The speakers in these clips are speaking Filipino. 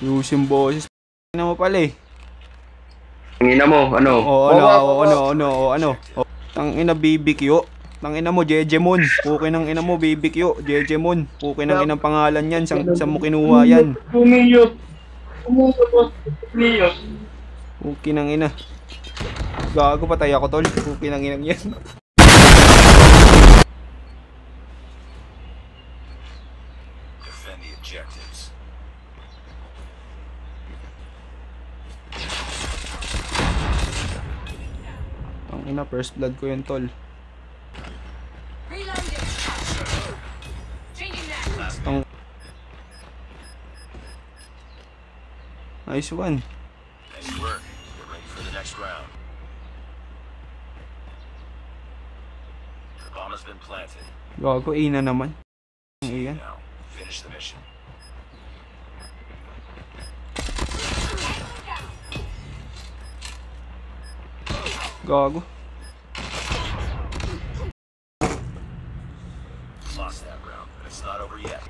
Ayusin boses. Ina mo pala eh. Ang ina mo, ano? Ano. Tangina BBQ. Tangina mo Jejemon. Pukin ng ina mo BBQ. Jejemon. Pukin ng inang pangalan yan. Sa mo kinuha yan. Umiyot. Pukin ng ina. Gago patay ako tol. Pukin ng inang yan. Ina, first blood ko yun tol. Nice one. Nice work. You're ready for the next round. The bomb has been planted. Gago, ina naman. Iyan. Now, finish the mission. Gago.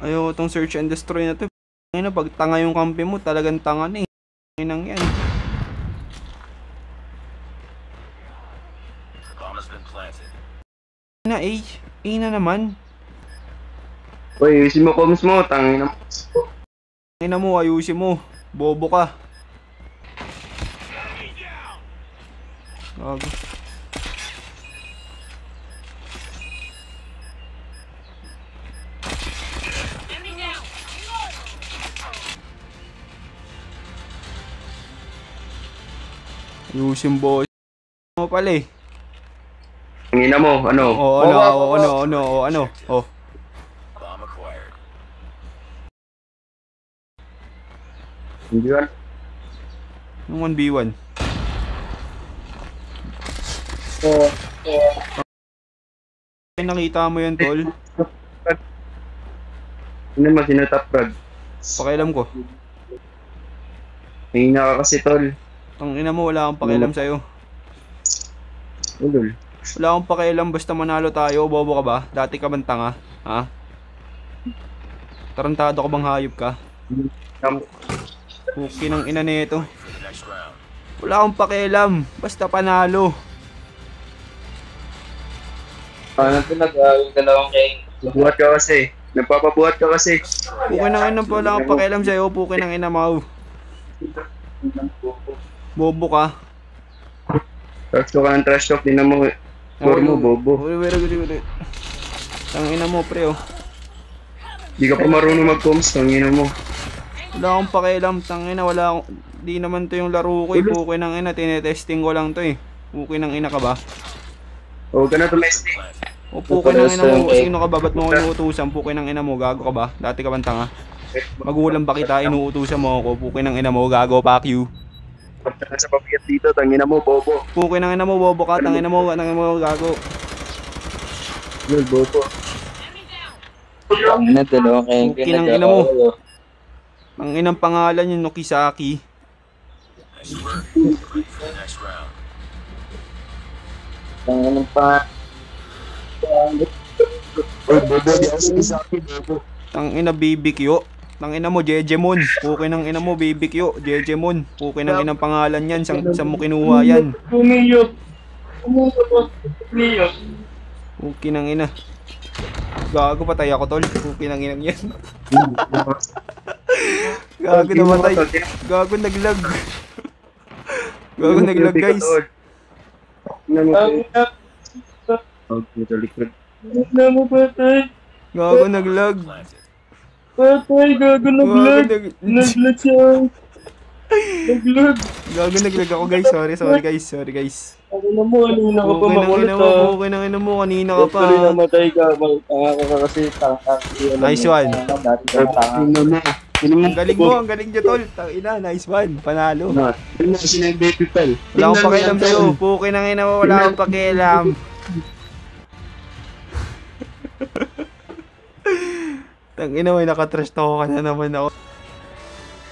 Ayaw tong search and destroy na to. Ngayon pag tanga yung kampi mo, talagang tanga na eh. Ngayon yan. Na A. A na naman. Uy, ayusin mo comms mo, tangin na mo. Tangin mo, ayusin mo. Bobo ka. Gago. Ayusin boy. Ano pala eh. Ang ina mo, ano? Ano. Bomb acquired. Hindi yan. Yung 1v1. Ay, nakita mo yun tol. Ano mo, sinatap rod? Pakialam ko. Mahina ka kasi tol. Ang ina mo, wala akong pakialam sa'yo. Ulol. Wala akong pakialam basta manalo tayo. Bobo ka ba? Dati ka bang tanga? Ha? Tarantado ka bang hayop ka? Puki ng ina nito. Wala akong pakialam basta panalo. Paano ito yung dalawang king? Buhat ka kasi. Nagpapabuhat ka kasi. Puki ng ina po, wala akong pakialam sa'yo. Puki ng ina mau. Bobo ka. Trash talk ka ng trash talk. Di na mo. Score mo, bobo. Wait. Tangina mo, pre, oh. Di ka pa marunong mag-comms. Tangina mo. Wala akong pakialam. Tangina, wala akong... Di naman to yung laro ko, eh. Puki ng ina. Tinetesting ko lang to, eh. Puki ng ina ka ba? Huwag ka na tumesting. O, puki ng ina mo. Sino ka ba? Ba't mo inuutusan? Puki ng ina mo. Gago ka ba? Dati ka bang tanga? Magulang ba kita? Inuutusan mo ako. Puki ng ina mo. Gago, fuck you. Pagka sa pabigat dito, tangina mo, bobo. Puki ng ina mo, bobo ka. Tangina mo, gago. Yun, bobo. Ano, dalawang kayong Puki ng ina mo. Ang inang pangalan yung Nokisaki. Nice work. You're ready for the next round. Ano pa? Uy, bobo, di ako sinisaki, bobo. Tangina BBQ. Tangina mo Jejemon. Puki ng ina mo BBQ. Jejemon. Puki ng inang pangalan yan. Sa mo kinuha yan. Umiyot. Puki ng ina. Gago patay ako tol. Puki ng inang yan. Gago namatay. Gago naglag. Gago naglag guys. Gago naglag. Patay, gago naglag. Naglag siya. Naglag. Gago naglag ako guys. Sorry guys. Ako na mo, kanina ka pa makulit ha. Puki ng ina mo, kanina ka pa. Actually, namatay ka. Tanga ka kasi tanga. Nice one. Dati ka tanga. Ang galing niya tol. Tangina, nice one. Panalo. Hindi mo kasi nag-baby pal. Wala akong pakialam sa'yo. Puki ng ina mo, wala akong pakialam. Tangina, may nakatrash talk ka na naman ako.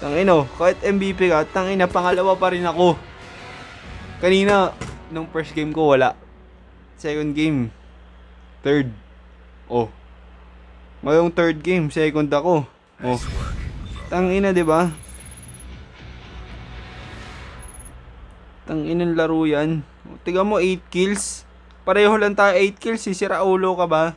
Tangina, kahit MVP ka, tangina, pangalawa pa rin ako. Kanina, nung first game ko, wala. Second game, third. Oh. Ngayong third game, second ako. Oh. Tangina, 'di ba? Tanginang laro yan. Tiga mo, 8 kills. Pareho lang tayo 8 kills, sisira ulo ka ba?